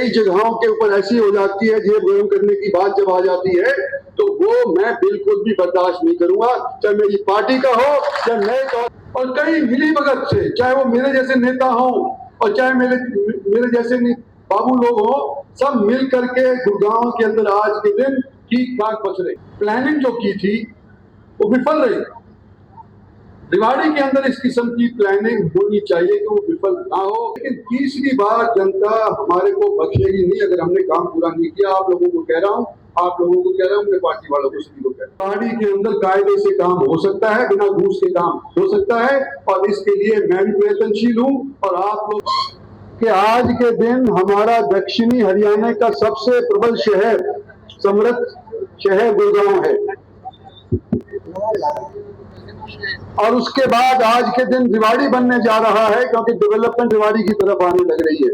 कई जगहों के ऊपर ऐसी हो जाती है, जेब गरम करने की बात जब आ जाती है तो वो मैं बिल्कुल भी बर्दाश्त नहीं करूंगा, चाहे मेरी पार्टी का हो या नए का। और कई मिलीभगत से, चाहे वो मेरे जैसे नेता हो और चाहे मेरे जैसे बाबू लोग हो, सब मिल करके गुड़गांव के अंदर आज के दिन ठीक ठाक बच रहे। प्लानिंग जो की थी वो विफल रही। रेवाड़ी के अंदर इस किस्म की प्लानिंग होनी चाहिए कि वो विफल ना हो। लेकिन तीसरी बार जनता हमारे को बख्शेगी नहीं अगर हमने काम पूरा नहीं किया। आप लोगों को कह रहा हूँ, आप लोगों को कह रहा हूँ, अपने पार्टी वालों को सभी को कह रहा हूँ, रेवाड़ी के अंदर कायदे से काम हो सकता है, बिना घूस के काम हो सकता है, और इसके लिए मैं भी प्रयत्नशील हूँ। और आप लोग कि आज के दिन हमारा दक्षिणी हरियाणा का सबसे प्रबल शहर, समृद्ध शहर गुड़गांव है, और उसके बाद आज के दिन रेवाड़ी बनने जा रहा है, क्योंकि डेवलपमेंट रेवाड़ी की तरफ आने लग रही है।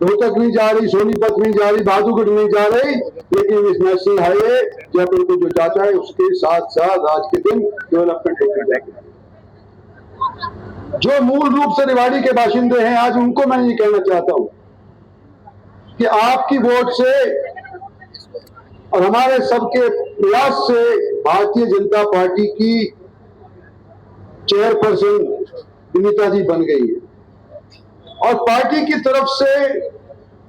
रोहतक नहीं जा रही, सोनीपत नहीं जा रही, बहादुरगढ़ नहीं जा रही, लेकिन इस नेशनल हाईवे जयपुर को जो जाता है उसके साथ साथ आज के दिन डेवलपमेंट होकर जाएगी। जो मूल रूप से रेवाड़ी के बाशिंदे हैं, आज उनको मैं ये कहना चाहता हूं कि आपकी वोट से और हमारे सबके प्रयास से भारतीय जनता पार्टी की चेयरपर्सन विनीता जी बन गई है, और पार्टी की तरफ से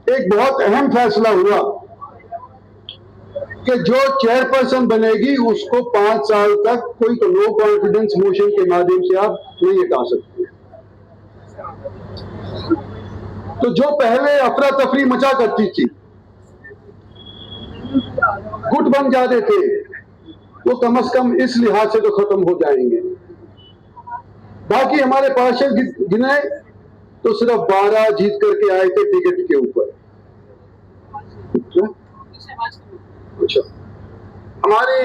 एक बहुत अहम फैसला हुआ कि जो चेयरपर्सन बनेगी उसको 5 साल तक कोई तो नो कॉन्फिडेंस मोशन के माध्यम से आप नहीं हटा सकते। तो जो पहले अफरा तफरी मचा करती थी, गुट बन जाते थे, वो कम से कम इस लिहाज से तो खत्म हो जाएंगे। बाकी हमारे पार्षद गिने तो सिर्फ 12 जीत करके आए थे टिकट के ऊपर। अच्छा, हमारी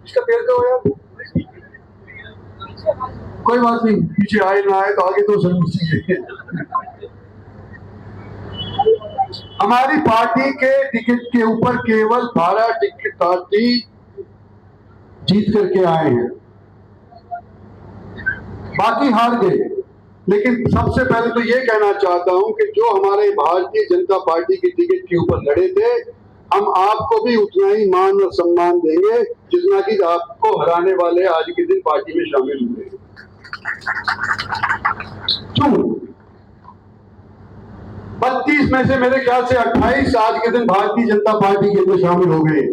इसका पेड़ का हो यार, कोई बात नहीं, पीछे आए ना आए तो आगे तो जरूर चाहिए। हमारी पार्टी के टिकट के ऊपर केवल 12 टिकट पार्टी जीत करके आए हैं, बाकी हार गए। लेकिन सबसे पहले तो ये कहना चाहता हूं कि जो हमारे भारतीय जनता पार्टी के टिकट के ऊपर लड़े थे, हम आपको भी उतना ही मान और सम्मान देंगे जितना कि आपको हराने वाले आज के दिन पार्टी में शामिल हुए। क्यों? 32 में से मेरे ख्याल से 28 आज के दिन भारतीय जनता पार्टी के अंदर शामिल हो गए।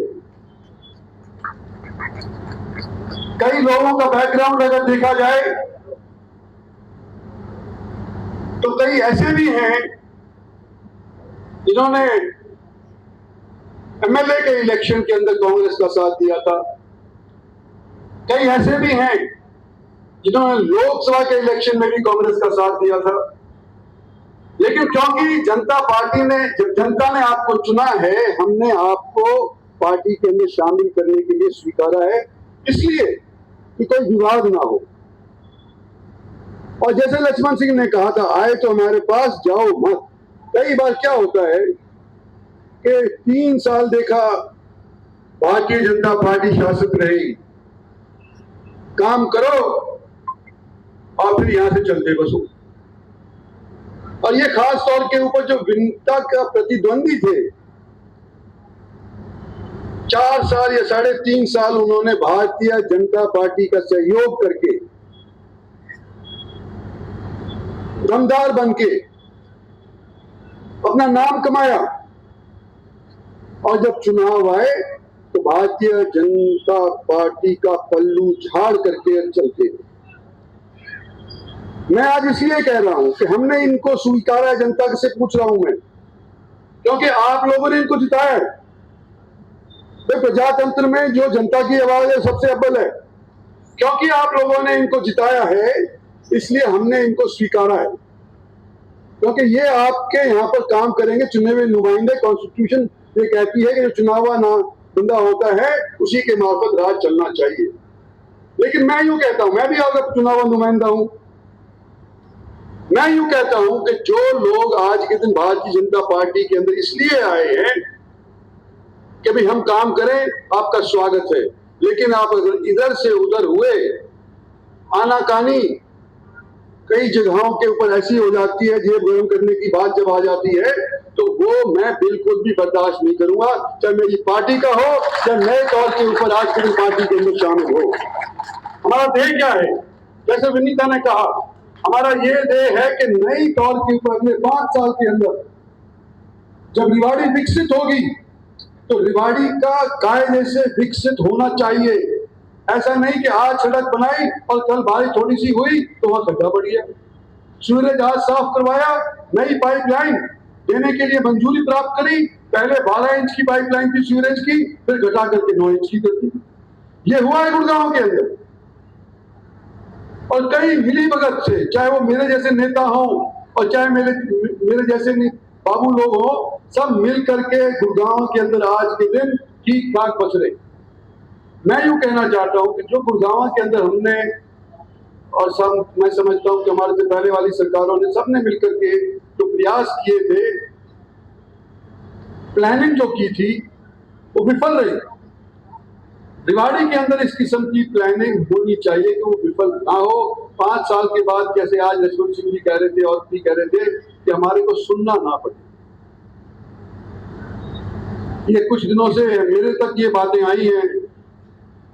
कई लोगों का बैकग्राउंड अगर देखा जाए तो कई ऐसे भी हैं जिन्होंने एमएलए के इलेक्शन के अंदर कांग्रेस का साथ दिया था, कई ऐसे भी हैं जिन्होंने लोकसभा के इलेक्शन में भी कांग्रेस का साथ दिया था। लेकिन क्योंकि जनता पार्टी ने, जब जनता ने आपको चुना है, हमने आपको पार्टी के अंदर शामिल करने के लिए स्वीकारा है, इसलिए कि कोई विवाद ना हो। और जैसे लक्ष्मण सिंह ने कहा था, आए तो हमारे पास, जाओ मत। कई बार क्या होता है कि 3 साल देखा भारतीय जनता पार्टी शासित रही, काम करो और फिर यहां से चलते बसो। और ये खास तौर के ऊपर जो विनीता का प्रतिद्वंदी थे, 4 साल या 3.5 साल उन्होंने भारतीय जनता पार्टी का सहयोग करके दमदार बनके अपना नाम कमाया, और जब चुनाव आए तो भारतीय जनता पार्टी का पल्लू झाड़ करके चलते। मैं आज इसलिए कह रहा हूं कि हमने इनको स्वीकारा, जनता से पूछ रहा हूं मैं, क्योंकि आप लोगों ने इनको जिताया है। प्रजातंत्र में जो जनता की आवाज है सबसे अव्वल है, क्योंकि आप लोगों ने इनको जिताया है इसलिए हमने इनको स्वीकारा है, क्योंकि ये आपके यहाँ पर काम करेंगे चुने हुए नुमाइंदे। कॉन्स्टिट्यूशन ये कहती है कि जो चुनावा ना बंदा होता है उसी के मार्फत राज चलना चाहिए। लेकिन मैं यूं कहता हूं, मैं भी आपका चुनावा नुमाइंदा हूं, मैं यूं कहता हूं कि जो लोग आज के दिन भारतीय जनता पार्टी के अंदर इसलिए आए हैं कि भाई हम काम करें, आपका स्वागत है। लेकिन आप अगर इधर से उधर हुए, आनाकानी कई जगहों के ऊपर ऐसी हो जाती है, जेब गर्म करने की बात जब आ जाती है तो वो मैं बिल्कुल भी बर्दाश्त नहीं करूंगा, चाहे मेरी पार्टी का हो या नए तौर के ऊपर आज की पार्टी के अंदर शामिल हो। हमारा ध्येय क्या है? जैसे विनीता ने कहा, हमारा ये ध्येय है कि नई तौर के ऊपर अगले 5 साल के अंदर जब रेवाड़ी विकसित होगी तो रेवाड़ी का कायदे से विकसित होना चाहिए। ऐसा नहीं कि आज सड़क बनाई और कल बारिश थोड़ी सी हुई तो वहां खड्डा पड़ गया। सूरज आज साफ करवाया, नई पाइपलाइन देने के लिए मंजूरी प्राप्त करी, पहले 12 इंच की पाइपलाइन थी सूरज की, फिर घटा करके 9 इंच की कर दी। ये हुआ है गुड़गांव के अंदर। और कई मिली भगत से, चाहे वो मेरे जैसे नेता हो और चाहे मेरे जैसे बाबू लोग हो, सब मिल करके गुड़गांव के अंदर आज के दिन ठीक ठाक बच रहे। मैं यूं कहना चाहता हूं कि जो गुड़गांव के अंदर हमने और सब, मैं समझता हूं कि हमारे से पहले वाली सरकारों ने सबने मिलकर के जो प्रयास किए थे, प्लानिंग जो की थी, वो विफल रही। रेवाड़ी के अंदर इस किस्म की प्लानिंग होनी चाहिए कि वो विफल ना हो। 5 साल के बाद, जैसे आज लक्ष्मण सिंह जी कह रहे थे और भी कह रहे थे, कि हमारे को सुनना ना पड़े। ये कुछ दिनों से मेरे तक ये बातें आई हैं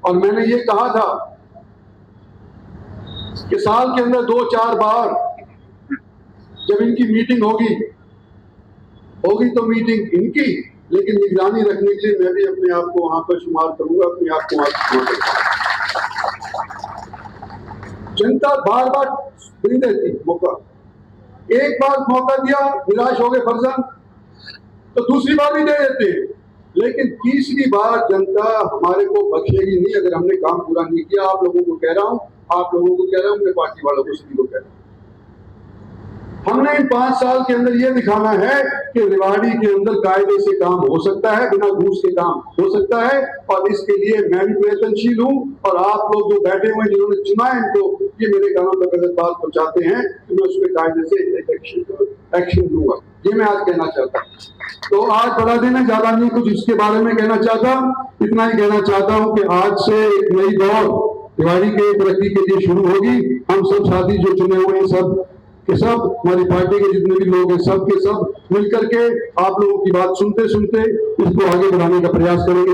और मैंने ये कहा था कि साल के अंदर 2-4 बार जब इनकी मीटिंग होगी तो मीटिंग इनकी, लेकिन निगरानी रखने के लिए मैं भी अपने आप को वहां पर शुमार करूंगा, अपने आप को वहां पर। जनता बार बार नहीं देती मौका। एक बार मौका दिया, निराश हो गए फर्जन, तो दूसरी बार भी दे देते हैं, लेकिन तीसरी बार जनता हमारे को बख्शेगी नहीं अगर हमने काम पूरा नहीं किया। आप लोगों को कह रहा हूं, अपने पार्टी वालों को, सभी को कह रहा हूं, हमने इन 5 साल के अंदर ये दिखाना है कि रेवाड़ी के अंदर कायदे से काम हो सकता है, बिना घूस के काम हो सकता है। और इसके लिए मैं भी प्रयत्नशील हूं और आप लोग जो बैठे हुए जिन्होंने चुना है इनको, ये मेरे कानों तक गलत बात पहुंचाते हैं तो मैं उसमें कायदे से एक्शन लूंगा। ये मैं आज कहना चाहता हूं। तो आज बड़ा दिन है, ज्यादा नहीं कुछ इसके बारे में कहना चाहता, इतना ही कहना चाहता हूं कि आज से एक नई दौर रेवाड़ी के तरक्की के लिए शुरू होगी। हम सब साथी जो चुने हुए हैं, सब के सब, हमारी पार्टी के जितने भी लोग हैं, सब के सब मिलकर के आप लोगों की बात सुनते सुनते इसको आगे बढ़ाने का प्रयास करेंगे।